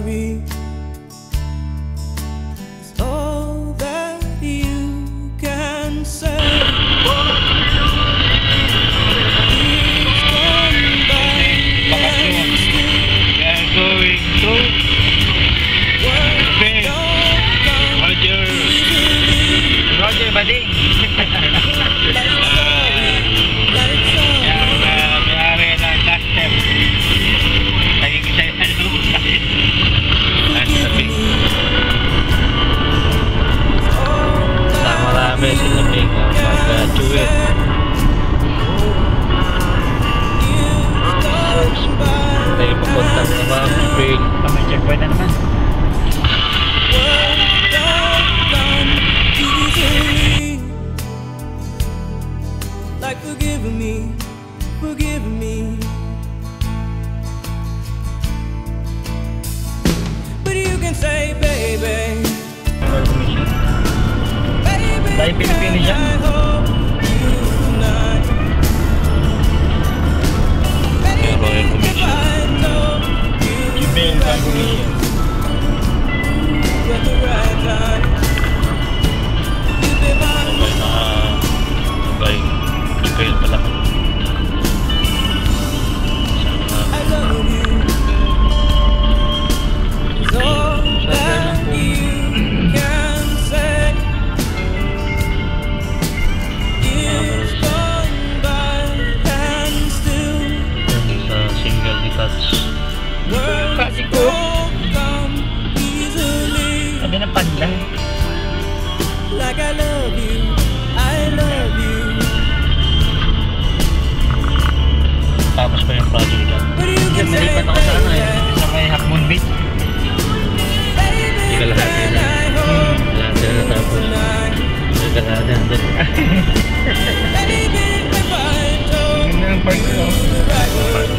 sorry is all that you can say. Roger Bading. Yang may-ari ng Duster. Lagi ko siya sama rame si Labing mag-duet. Tayo papuntang sa mga Labing. May checkpoint na naman. Like forgiving me, forgiving me. But you can say, baby, Dahil Pilipino siya. Yung Royal Commission. Yung Royal Commission. Kail pala. I love you. It's all that you can say. It's gone by and still Sa single detached. words don't come easily. Sabi na pandan. Like I love you, I love you. Tapos pa yung project lang. Yan, nalipat ako sa ano eh. Sa may Half Moon Beach. Hindi ka lahat yun na. Lahat yun na tapos. Hindi ka lahat yan dyan. Ganda ng park ko.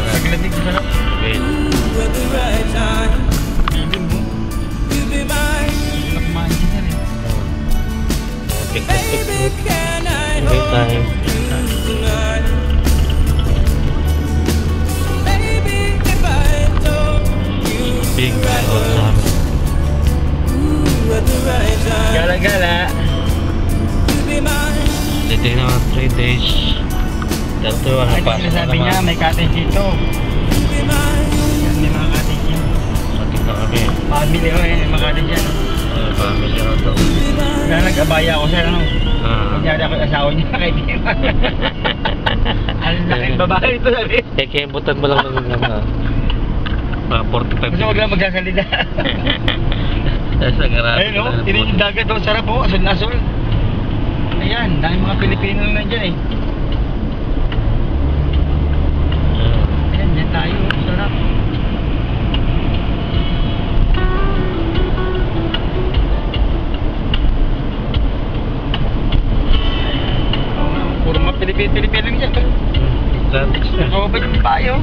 Paglamig sa sarap. Wait. Bilin mo. Hindi na kumain dyan eh. Baby, can I Wait hold time. you tonight? Baby, if I told you Big right all sa amin. ooh, at the right time, Gala-gala. you'd be mine. Titig na mga 3 days. Dato ang Ay, pasok na sinasabi niya, naman. may cottage dito. You'd be mine. Yan, may mga cottage yan. Matik na kami. Family ko yan, may mga cottage yan. Family ako to. Kaya nag-abaya ako sa ano. Ah. Kunyari ako yung asawa niya, kaibigan. Ang laking babae ito sabi. Eh, kembutan mo lang ng mga 45 Gusto wag lang magsasalita. Nasa garage. Ayun o, tinin yung dagat o, sarap o, asul na asul. Ayan, dahil mga Pilipino lang nandyan eh. Ayan, dyan tayo, sarap. Puro mga Pilipino lang dyan. Traffic na. Nakababad yung payo.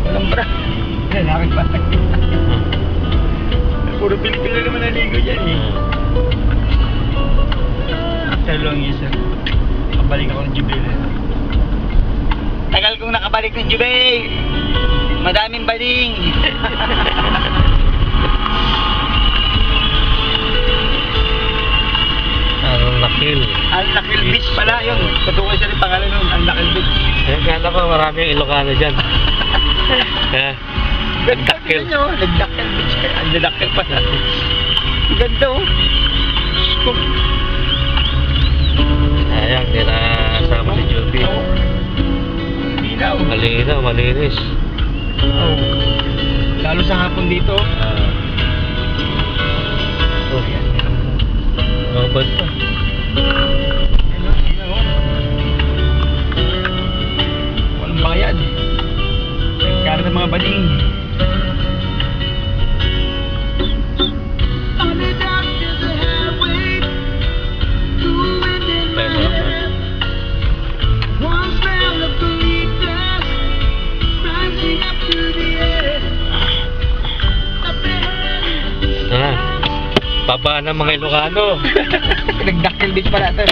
Walang bra. Lalaki pa. Puro Pilipino naman naligo dyan eh. After long years, nakabalik ako ng Jubil. Tagal kong nakabalik ng Jubil. Madaming bading. Al-Nakil. Al-Nakil Beach pala yun. Katukoy sa rin pangalan nun, Al-Nakil Beach. Eh, kala ko maraming Ilocano dyan. Al-Nakil. Al-Nakil Beach. Al-Nakil pala. Ganda oh. Scoop. Ayan, kinasama si Joby. Ilaw. Malinaw, malinis. Oh. Lalo sa hapon dito. Oh, yan. Mabad pa. Walang bayad. Nagkara ng mga bading. Baba ng mga Ilocano. Nagdakil beach pala ito.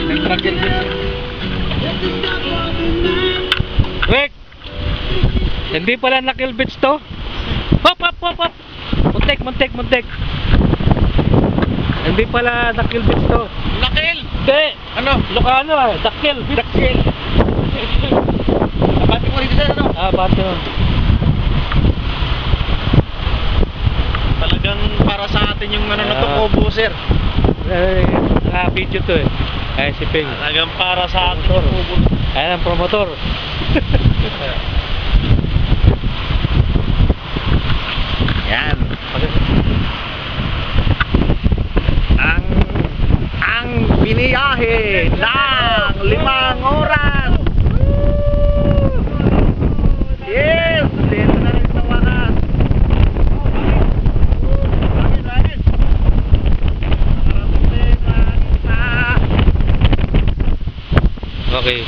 Nagdakil beach. Wek! Hindi pala Nakil Beach to? Hop, hop, hop, hop! Muntik, muntik, muntik. Hindi pala dakil beach to. Lakil! Hindi! Ano? Ilocano dakil beach. Dakil! Abati ko rin sir, ano? Ah, bato. Talagang para sa atin yung ano na to, Ah. Kobo sir. Video to eh. Ay, si Ping. Talagang para sa atin Promotor. yung Kobo. Ayan ang promotor. Yan. Ang biniyahe ng 5 oras. Yes! Dito na rin sa wakas. Langit. Nakarating na. Okay.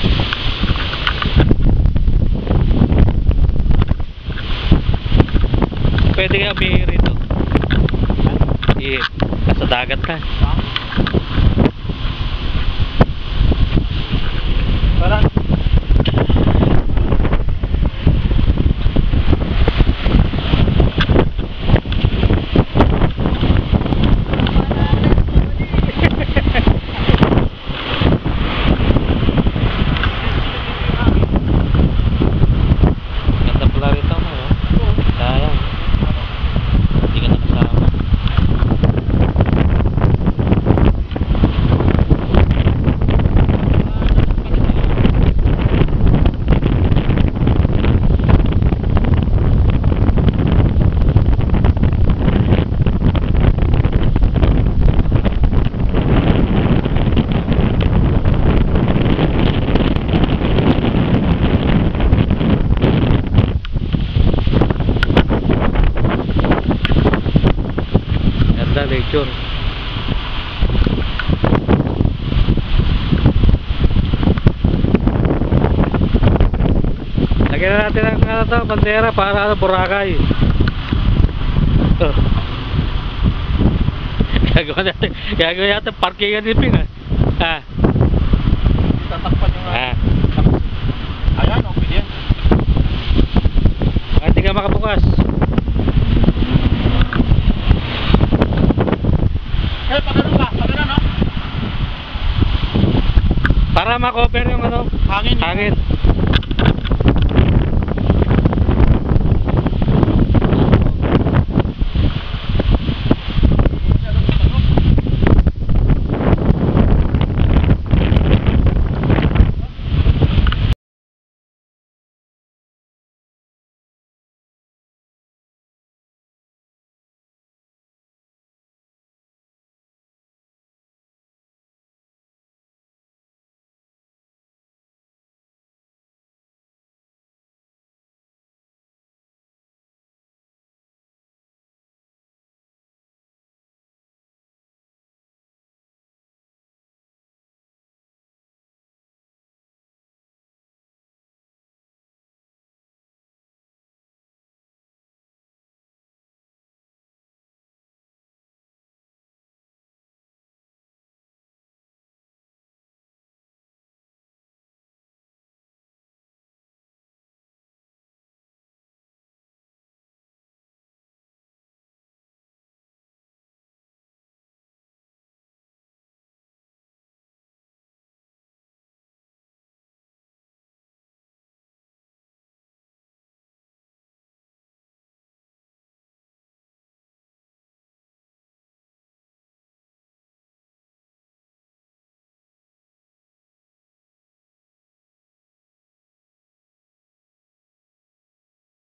Pwede nga umihi rito. Ihi. Nasa dagat na. Parang Ganda pala rito mo. Sayang. Hindi ka nakasama. Ganda nature. Lagyan na natin ang ano to, bandera para Boracay. Gagawin natin parkingan ni Ping ah. tatakpan yung Ah. Ayan, okay yan. Hindi ka makabukas. Eh, pagano ba? Pagano, no? Para ma-cover yung ano, Hangin. hangin.